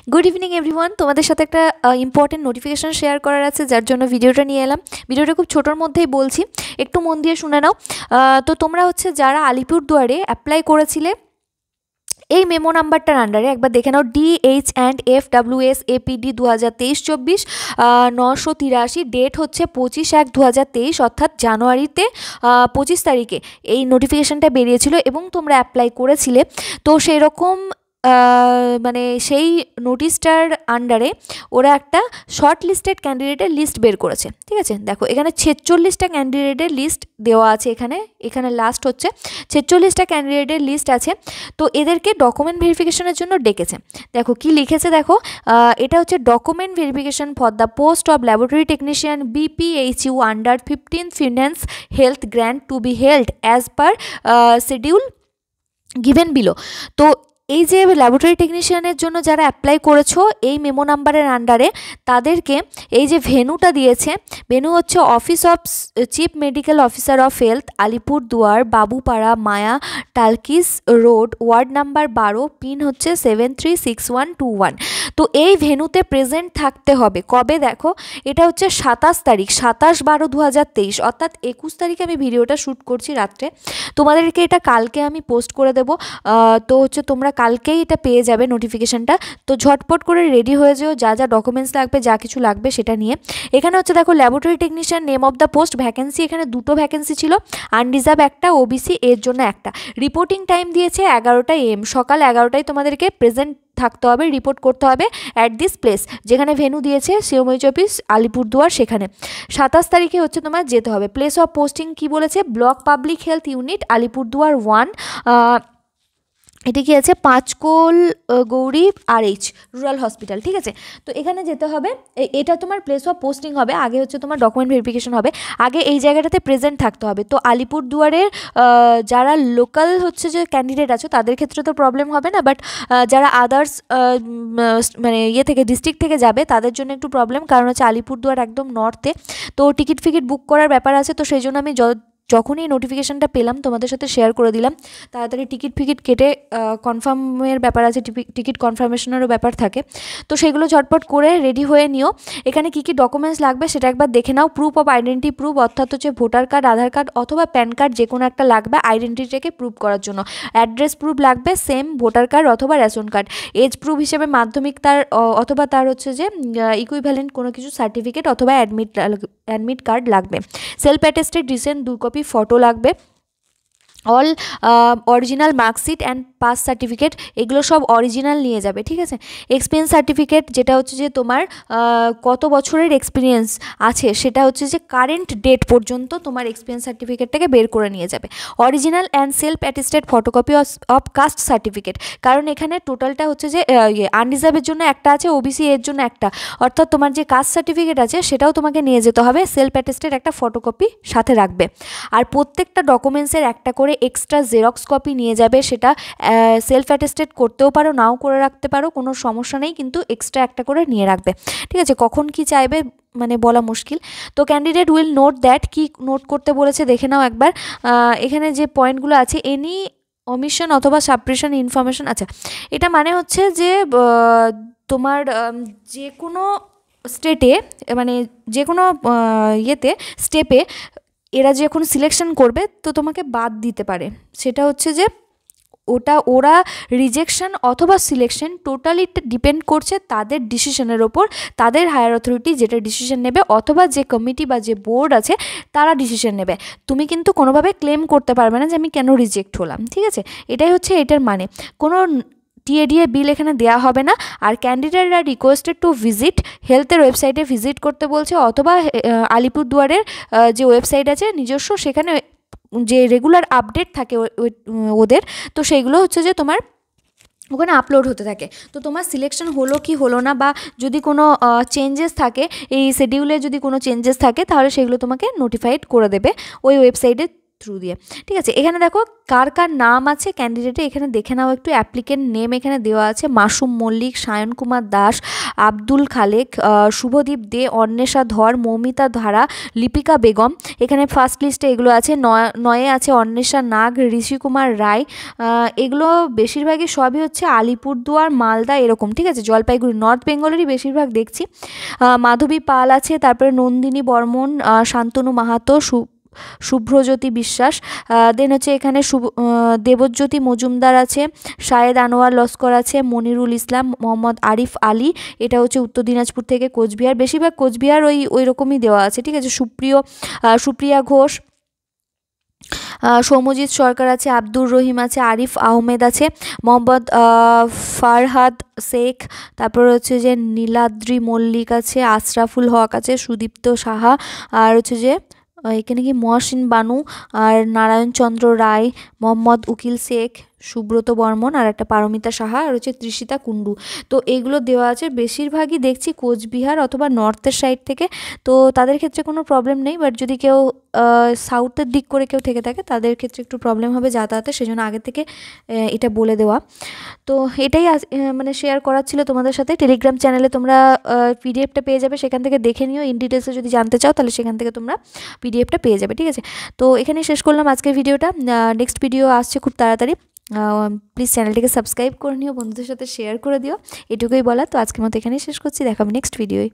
Good evening everyone, তোমাদের সাথে একটা ইম্পর্টেন্ট নোটিফিকেশন শেয়ার করার আছে, যার জন্য ভিডিওটা নিয়ে এলাম। ভিডিওটা খুব ছোটোর মধ্যেই বলছি, একটু মন দিয়ে শুনে নাও। তো তোমরা যারা আলিপুরদুয়ারে অ্যাপ্লাই করেছিলে এই মেমো নাম্বারটার আন্ডারে একবার দেখে নাও, DH&FWS-APD 2023-24 983, ডেট হচ্ছে 25/1/2023, অর্থাৎ জানুয়ারিতে 25 তারিখে এই নোটিফিকেশানটা বেরিয়েছিল এবং তোমরা অ্যাপ্লাই করেছিলে। তো সেই রকম মানে সেই নোটিশটার আন্ডারে ওরা একটা শর্ট লিস্টেড ক্যান্ডিডেটের লিস্ট বের করেছে। ঠিক আছে, দেখো এখানে 46টা ক্যান্ডিডেটের লিস্ট দেওয়া আছে। এখানে লাস্ট হচ্ছে 46টা ক্যান্ডিডেটের লিস্ট আছে। তো এদেরকে ডকুমেন্ট ভেরিফিকেশনের জন্য ডেকেছে। দেখো কি লিখেছে, দেখো এটা হচ্ছে document verification for the post of laboratory technician BPHU under 15th finance health grant to be held as per schedule given below. তো এই যে ল্যাবরেটরি টেকনিশিয়ানের জন্য যারা অ্যাপ্লাই করেছো এই মেমো নাম্বারের আন্ডারে, তাদেরকে এই যে ভেন্যুটা দিয়েছে, ভেন্যু হচ্ছে office of chief medical officer of health, Alipurduar, Babupara, Maya talkies road, ward number 12, pin হচ্ছে 736121। তো এই ভেন্যুতে প্রেজেন্ট থাকতে হবে কবে, দেখো এটা হচ্ছে 27 তারিখ, 27/12/2023, অর্থাৎ 21 তারিখে আমি ভিডিওটা শ্যুট করছি রাত্রে। তোমাদেরকে এটা কালকে আমি পোস্ট করে দেবো। তো তোমরা কালকেই এটা পেয়ে যাবে নোটিফিকেশানটা। তো ঝটপট করে রেডি হয়ে যেও, যা যা ডকুমেন্টস লাগবে, যা কিছু লাগবে সেটা নিয়ে। এখানে দেখো laboratory technician, name of the post, vacancy এখানে 2টো ভ্যাকেন্সি ছিল, আনরিজার্ভ একটা, OBC এর জন্য একটা। রিপোর্টিং টাইম দিয়েছে 11টা AM, সকাল 11টায় তোমাদেরকে প্রেজেন্ট থাকতে হবে, রিপোর্ট করতে হবে অ্যাট দিস প্লেস, যেখানে ভেন্যু দিয়েছে সিওমইচ অফিস আলিপুরদুয়ার, সেখানে 27 তারিখে তোমার যেতে হবে। প্লেস অফ পোস্টিং কি বলেছে, block public health unit Alipurduar 1, এটি কি আছে, পাঁচকোল গৌরী RH রুরাল হসপিটাল। ঠিক আছে, তো এখানে যেতে হবে, এটা তোমার প্লেস অফ পোস্টিং হবে। আগে তোমার ডকুমেন্ট ভেরিফিকেশন হবে, আগে এই জায়গাটাতে প্রেজেন্ট থাকতে হবে। তো আলিপুরদুয়ারের যারা লোকাল যে ক্যান্ডিডেট আছে তাদের ক্ষেত্রে তো প্রবলেম হবে না, বাট যারা আদার্স মানে থেকে ডিস্ট্রিক্ট থেকে যাবে তাদের জন্য একটু প্রবলেম, কারণ আলিপুরদুয়ার একদম নর্থে। তো টিকিট বুক করার ব্যাপার আছে। তো সেই জন্য আমি যখনই নোটিফিকেশানটা পেলাম তোমাদের সাথে শেয়ার করে দিলাম। তাড়াতাড়ি টিকিট কেটে কনফার্মের ব্যাপার আছে, টিকিট কনফার্মেশনেরও ব্যাপার থাকে। তো সেগুলো ঝটপট করে রেডি হয়ে নিও। এখানে কী কী ডকুমেন্টস লাগবে সেটা একবার দেখে নাও। প্রুফ অফ আইডেন্টি প্রুফ, অর্থাৎ ভোটার কার্ড, আধার কার্ড অথবা প্যান কার্ড, যে কোনো একটা লাগবে আইডেন্টিটিকে প্রুফ করার জন্য। অ্যাড্রেস প্রুফ লাগবে, সেম ভোটার কার্ড অথবা রেশন কার্ড। এজ প্রুফ হিসেবে মাধ্যমিক তার অথবা তার যে ইকুইভ্যালেন্ট কোনো কিছু সার্টিফিকেট অথবা অ্যাডমিট কার্ড লাগবে। Self attested recent 2 copy photo লাগবে। All original marksheet and pass certificate, এগুলো সব অরিজিনাল নিয়ে যাবে। ঠিক আছে, এক্সপিরিয়েন্স সার্টিফিকেট, যেটা যে তোমার কত বছরের এক্সপিরিয়েন্স আছে সেটা যে কারেন্ট ডেট পর্যন্ত তোমার এক্সপিরিয়েন্স সার্টিফিকেটটাকে বের করে নিয়ে যাবে। Original and self attested photocopy of caste certificate, কারণ এখানে টোটালটা যে আনরিজার্ভের জন্য একটা আছে, OBC এর জন্য একটা, অর্থাৎ তোমার যে কাস্ট সার্টিফিকেট আছে সেটাও তোমাকে নিয়ে যেতে হবে। সেলফ অ্যাটেস্টেড একটা ফটোকপি সাথে রাখবে। আর প্রত্যেকটা ডকুমেন্টসের একটা করে এক্সট্রা জেরক্স কপি নিয়ে যাবে। সেটা সেলফ অ্যাটেস্টেড করতেও পারো, নাও করে রাখতে পারো, কোনো সমস্যা নেই, কিন্তু এক্সট্রা একটা করে নিয়ে রাখবে। ঠিক আছে, কখন কি চাইবে বলা মুশকিল। তো ক্যান্ডিডেট উইল নোট দ্যাট, কি নোট করতে বলেছে দেখে নাও একবার। এখানে যে পয়েন্টগুলো আছে, এনি ওমিশন অথবা সাপ্রেশন ইনফরমেশন। আচ্ছা, এটা হচ্ছে যে তোমার যে কোনো স্টেটে যে কোনো স্টেপে এরা যখন সিলেকশন করবে তো তোমাকে বাদ দিতে পারে। সেটা যে ওরা রিজেকশন অথবা সিলেকশন টোটালি ডিপেন্ড করছে তাদের ডিসিশনের ওপর, তাদের হায়ার অথরিটি যেটা ডিসিশন নেবে, অথবা যে কমিটি বা যে বোর্ড আছে তারা ডিসিশন নেবে। তুমি কিন্তু কোনোভাবে ক্লেম করতে পারবে না যে আমি কেন রিজেক্ট হলাম। ঠিক আছে, এটাই এটার কোনো TADA বিল এখানে দেওয়া হবে না। আর ক্যান্ডিডেটরা রিকোয়েস্টেড টু ভিজিট, হেলথের ওয়েবসাইটে ভিজিট করতে বলছে, অথবা আলিপুরদুয়ারের যে ওয়েবসাইট আছে নিজস্ব, সেখানে যে রেগুলার আপডেট থাকে ওদের, তো সেইগুলো যে তোমার ওখানে আপলোড হতে থাকে। তো তোমার সিলেকশন হলো কি হলো না, বা যদি কোনো চেঞ্জেস থাকে, এই শিডিউলে যদি কোনো চেঞ্জেস থাকে, তাহলে সেগুলো তোমাকে নোটিফাইড করে দেবে ওই ওয়েবসাইটে থ্রু দিয়ে। ঠিক আছে, এখানে দেখো কার কার নাম আছে ক্যান্ডিডেটে, এখানে দেখে নাও একটু। অ্যাপ্লিকেন্ট নেম এখানে দেওয়া আছে মাসুম মল্লিক, সায়ন কুমার দাস, আব্দুল খালেক, শুভদীপ দে, অন্বেষা ধর, মৌমিতা ধারা, লিপিকা বেগম। এখানে ফার্স্ট লিস্টে এগুলো আছে। নয়ে আছে অন্বেষা নাগ, ঋষি কুমার রায়। এগুলো বেশিরভাগই সবই হচ্ছে আলিপুরদুয়ার, মালদা এরকম। ঠিক আছে, জলপাইগুড়ি, নর্থ বেঙ্গলেরই বেশিরভাগ দেখছি। মাধবী পাল আছে, তারপরে নন্দিনী বর্মন, শান্তনু মাহাতো, শুভ্রজ্যোতি বিশ্বাস। দেন হচ্ছে এখানে দেবজ্যোতি মজুমদার আছে, শায়েদ আনোয়ার লস্কর আছে, মনিরুল ইসলাম, মোহাম্মদ আরিফ আলী। এটা হচ্ছে উত্তর দিনাজপুর থেকে, কোচবিহার। বেশিরভাগ কোচবিহার ওই রকমই দেওয়া আছে। ঠিক আছে, সুপ্রিয়া ঘোষ, সৌম্যজিৎ সরকার আছে, আব্দুর রহিম আছে, আরিফ আহমেদ আছে, মোহাম্মদ ফারহাদ শেখ, তারপর হচ্ছে যে নীলাদ্রি মল্লিক আছে, আশরাফুল হক আছে, সুদীপ্ত সাহা, আর হচ্ছে যে এখানে কি মহসিন বানু, আর নারায়ণচন্দ্র রায়, মোহাম্মদ উকিল শেখ, সুব্রত বর্মন, আর একটা পারমিতা সাহা, আর হচ্ছে তৃষিতা কুণ্ডু। তো এইগুলো দেওয়া আছে। বেশিরভাগই দেখছি কোচবিহার অথবা নর্থের সাইড থেকে, তো তাদের ক্ষেত্রে কোনো প্রবলেম নেই। বাট যদি কেউ সাউথের দিক করে কেউ থেকে থাকে তাদের ক্ষেত্রে একটু প্রবলেম হবে যাতায়াতে, সেজন্য আগে থেকে এটা বলে দেওয়া। তো এটাই মানে শেয়ার করার ছিল তোমাদের সাথে। টেলিগ্রাম চ্যানেলে তোমরা পিডিএফটা পেয়ে যাবে, সেখান থেকে দেখে নিও। ইন ডিটেলসে যদি জানতে চাও তাহলে সেখান থেকে তোমরা পিডিএফটা পেয়ে যাবে। ঠিক আছে, তো এখানেই শেষ করলাম আজকের ভিডিওটা। নেক্সট ভিডিও আসছে খুব তাড়াতাড়ি। প্লিজ চ্যানেলটিকে সাবস্ক্রাইব করে নিও, বন্ধুদের সাথে শেয়ার করে দিও, এটুকুই বলা। তো আজকের মতো এখানেই শেষ করছি, দেখাবো নেক্সট ভিডিওয়।